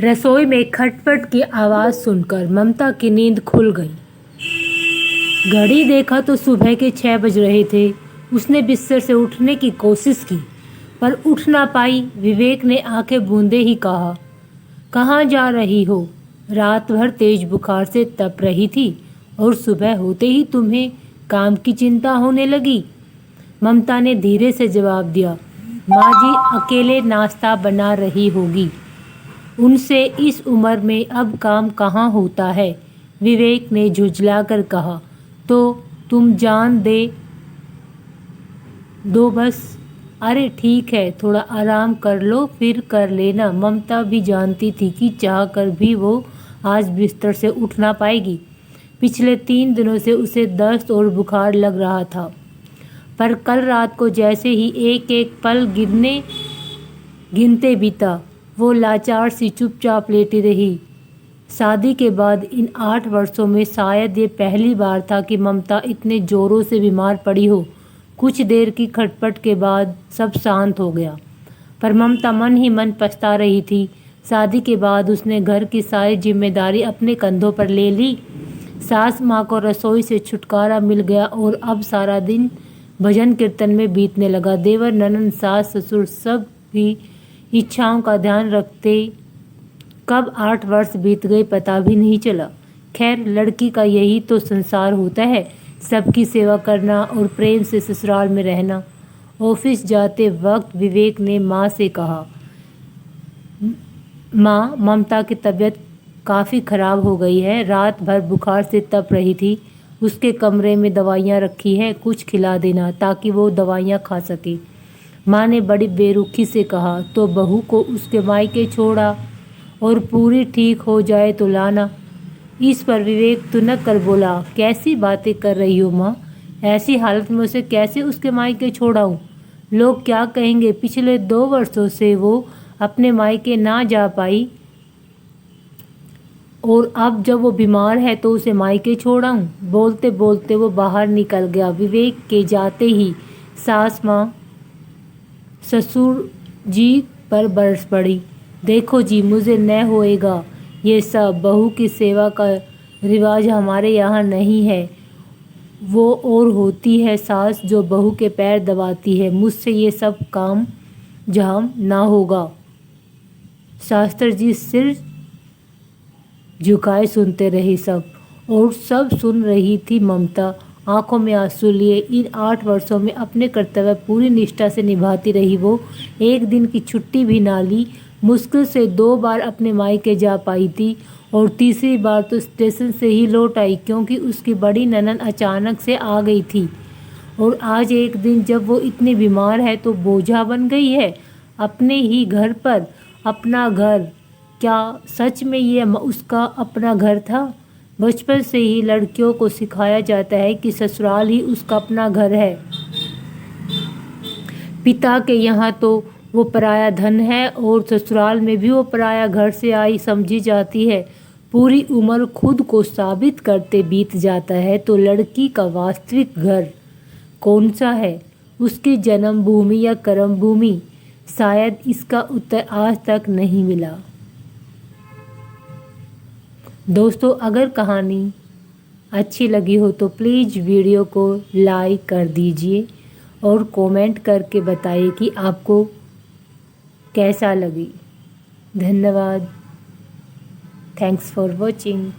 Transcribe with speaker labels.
Speaker 1: रसोई में खटपट की आवाज़ सुनकर ममता की नींद खुल गई। घड़ी देखा तो सुबह के 6 बज रहे थे। उसने बिस्तर से उठने की कोशिश की पर उठ ना पाई। विवेक ने आंखें बूंदे ही कहा, कहाँ जा रही हो? रात भर तेज बुखार से तप रही थी और सुबह होते ही तुम्हें काम की चिंता होने लगी। ममता ने धीरे से जवाब दिया, माँ जी अकेले नाश्ता बना रही होगी, उनसे इस उम्र में अब काम कहाँ होता है। विवेक ने झुंझलाकर कहा, तो तुम जान दे दो बस। अरे ठीक है, थोड़ा आराम कर लो फिर कर लेना। ममता भी जानती थी कि चाह कर भी वो आज बिस्तर से उठ ना पाएगी। पिछले 3 दिनों से उसे दस्त और बुखार लग रहा था, पर कल रात को जैसे ही एक एक पल गिनते बीता, वो लाचार सी चुपचाप लेटी रही। शादी के बाद इन 8 वर्षों में शायद ये पहली बार था कि ममता इतने जोरों से बीमार पड़ी हो। कुछ देर की खटपट के बाद सब शांत हो गया, पर ममता मन ही मन पछता रही थी। शादी के बाद उसने घर की सारी जिम्मेदारी अपने कंधों पर ले ली। सास माँ को रसोई से छुटकारा मिल गया और अब सारा दिन भजन कीर्तन में बीतने लगा। देवर ननद सास ससुर सब भी इच्छाओं का ध्यान रखते कब 8 वर्ष बीत गए पता भी नहीं चला। खैर, लड़की का यही तो संसार होता है, सबकी सेवा करना और प्रेम से ससुराल में रहना। ऑफिस जाते वक्त विवेक ने माँ से कहा, माँ ममता की तबीयत काफ़ी ख़राब हो गई है, रात भर बुखार से तप रही थी। उसके कमरे में दवाइयाँ रखी हैं, कुछ खिला देना ताकि वो दवाइयाँ खा सके। माँ ने बड़ी बेरुखी से कहा, तो बहू को उसके मायके छोड़ा और पूरी ठीक हो जाए तो लाना। इस पर विवेक तुनक कर बोला, कैसी बातें कर रही हो माँ? ऐसी हालत में उसे कैसे उसके मायके छोड़ाऊँ? लोग क्या कहेंगे? पिछले 2 वर्षों से वो अपने मायके ना जा पाई और अब जब वो बीमार है तो उसे मायके छोड़ाऊँ? बोलते बोलते वो बाहर निकल गया। विवेक के जाते ही सास माँ ससुर जी पर बरस पड़ी। देखो जी, मुझे न होएगा ये सब। बहू की सेवा का रिवाज हमारे यहाँ नहीं है। वो और होती है सास जो बहू के पैर दबाती है। मुझसे ये सब काम जहाँ ना होगा। शास्त्र जी सिर झुकाए सुनते रहे सब, और सब सुन रही थी ममता। आंखों में आंसू लिए इन 8 वर्षों में अपने कर्तव्य पूरी निष्ठा से निभाती रही। वो एक दिन की छुट्टी भी ना ली। मुश्किल से 2 बार अपने मायके जा पाई थी और तीसरी बार तो स्टेशन से ही लौट आई, क्योंकि उसकी बड़ी ननद अचानक से आ गई थी। और आज एक दिन जब वो इतनी बीमार है तो बोझा बन गई है अपने ही घर पर। अपना घर, क्या सच में ये उसका अपना घर था? बचपन से ही लड़कियों को सिखाया जाता है कि ससुराल ही उसका अपना घर है। पिता के यहाँ तो वो पराया धन है और ससुराल में भी वो पराया घर से आई समझी जाती है। पूरी उम्र खुद को साबित करते बीत जाता है, तो लड़की का वास्तविक घर कौन सा है? उसकी जन्मभूमि या कर्म भूमि? शायद इसका उत्तर आज तक नहीं मिला। दोस्तों, अगर कहानी अच्छी लगी हो तो प्लीज़ वीडियो को लाइक कर दीजिए और कमेंट करके बताइए कि आपको कैसा लगी। धन्यवाद। Thanks for watching.